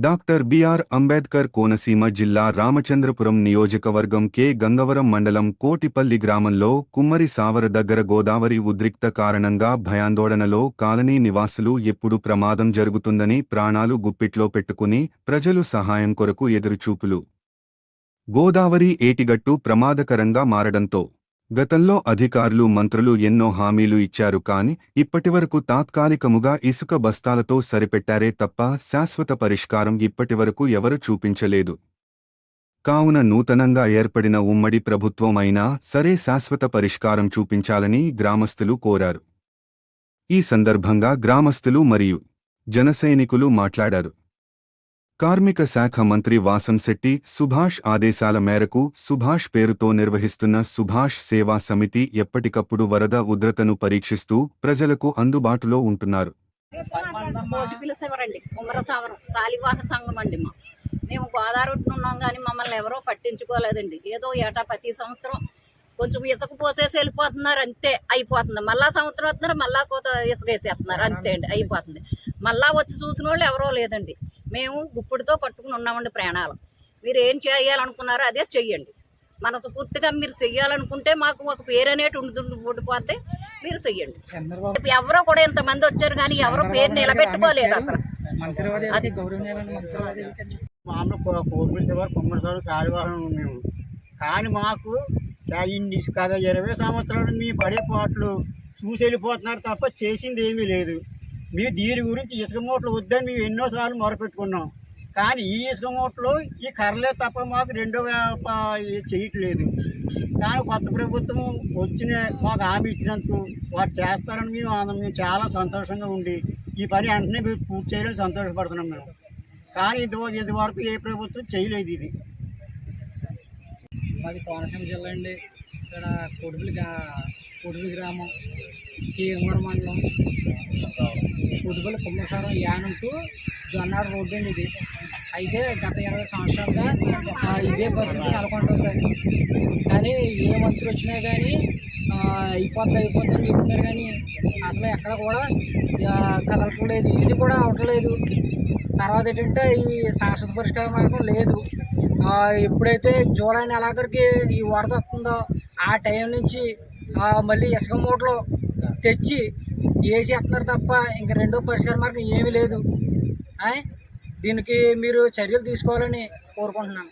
Doctor BR Ambedkar Konaseema జిల్లా రామచంద్రపురం నియోజకవర్గం K Gangavaram మండలం కోటిపల్లి గ్రామంలో కుమ్మరి సావర దగ్గర గోదావరి ఉద్రిక్త కారణంగా భయాందోళనలో కాలనీ నివాసులు ఎప్పుడు ప్రమాదం జరుగుతుందని ప్రాణాలు గుప్పిట్లో పెట్టుకుని ప్రజలు సహాయం కొరకు ఎదురుచూపులు. గోదావరి ఏటిగట్టు ప్రమాదకరంగా మారడంతో గతంలో అధికారులు మంత్రులు ఎన్నో హామీలు ఇచ్చారు కాని ఇప్పటివరకు తాత్కాలికముగా ఇసుక బస్తాలతో సరిపెట్టారే తప్ప శాశ్వత పరిష్కారం ఇప్పటివరకు ఎవరు చూపించలేదు. కావున నూతనంగా ఏర్పడిన ఉమ్మడి ప్రభుత్వం అయినా సరే శాశ్వత పరిష్కారం చూపించాలని గ్రామస్తులు కోరారు. ఈ సందర్భంగా గ్రామస్తులు మరియు జనసైనికులు మాట్లాడారు. కార్మిక శాఖ మంత్రి వాసంశెట్టి సుభాష్ ఆదేశాల మేరకు సుభాష్ పేరుతో నిర్వహిస్తున్న సుభాష్ సేవా సమితి ఎప్పటికప్పుడు వరద ఉధృతను పరీక్షిస్తూ ప్రజలకు అందుబాటులో ఉంటున్నారు. మేము గోదావరి ఉన్నాం కానీ మమ్మల్ని ఎవరో పట్టించుకోలేదండి. ఏదో ఏటా ప్రతి సంవత్సరం కొంచెం ఇసుక పోసేసి వెళ్ళిపోతున్నారు, అంతే అయిపోతుంది. మళ్ళా సంవత్సరం వస్తున్నారు, మళ్ళా కొత్త ఇసుక వేసేస్తున్నారు, అంతే అండి అయిపోతుంది. మళ్ళా వచ్చి చూసిన వాళ్ళు ఎవరో లేదండి. మేము గుప్పుడితో పట్టుకుని ఉన్నామండి ప్రాణాలు. మీరు ఏం చేయాలనుకున్నారో అదే చెయ్యండి. మనస్ఫూర్తిగా మీరు చెయ్యాలనుకుంటే మాకు ఒక పేరు అనేటి ఉండిపోతే మీరు చెయ్యండి. ఎవరో కూడా ఇంతమంది వచ్చారు కానీ ఎవరో పేరు నిలబెట్టుకోలేదు అసలు. అది కానీ మాకు కదా 20 సంవత్సరాలు మీ పడే పాటలు చూసి వెళ్ళిపోతున్నారు తప్ప చేసింది ఏమీ లేదు. మీరు దీని గురించి ఇసుక మూటలు వద్దని మేము ఎన్నోసార్లు మొరపెట్టుకున్నాం. కానీ ఈ ఇసుక మూటలు ఈ కర్రలే తప్ప మాకు రెండో చేయట్లేదు. కానీ కొత్త ప్రభుత్వం వచ్చిన మాకు హామీ ఇచ్చినందుకు వారు చేస్తారని మేము చాలా సంతోషంగా ఉండి ఈ పని వెంటనే మీరు పూర్తి చేయాలని సంతోషపడుతున్నాం మేము. కానీ ఇది వరకు ఏ ప్రభుత్వం చేయలేదు. ఇది మాది కోనసీమ జిల్లా అండి. ఇక్కడ కొడుపులి గ్రామం కీరమూర మండలం కొడుపులి కుమ్మసారం యానం టు జొన్నాడు రోడ్డు అండి ఇది. అయితే గత 20 సంవత్సరాలుగా ఇదే పరిస్థితి నెలకొంటుంది. కానీ ఏ మంత్రి వచ్చినా కానీ అయిపోద్ది అని చెప్తున్నారు కానీ అసలు ఎక్కడ కూడా కదలట్లేదు, ఇది కూడా అవట్లేదు. తర్వాత ఏంటంటే ఈ శాశ్వత పరిష్కార మార్గం లేదు. ఎప్పుడైతే జూలై నెలాఖరికి ఈ వరద వస్తుందో ఆ టైం నుంచి మళ్ళీ ఇసుక మూటలు తెచ్చి వేసేస్తున్నారు తప్ప ఇంకా రెండో పరిష్కార మార్గం ఏమీ లేదు. దీనికి మీరు చర్యలు తీసుకోవాలని కోరుకుంటున్నాను.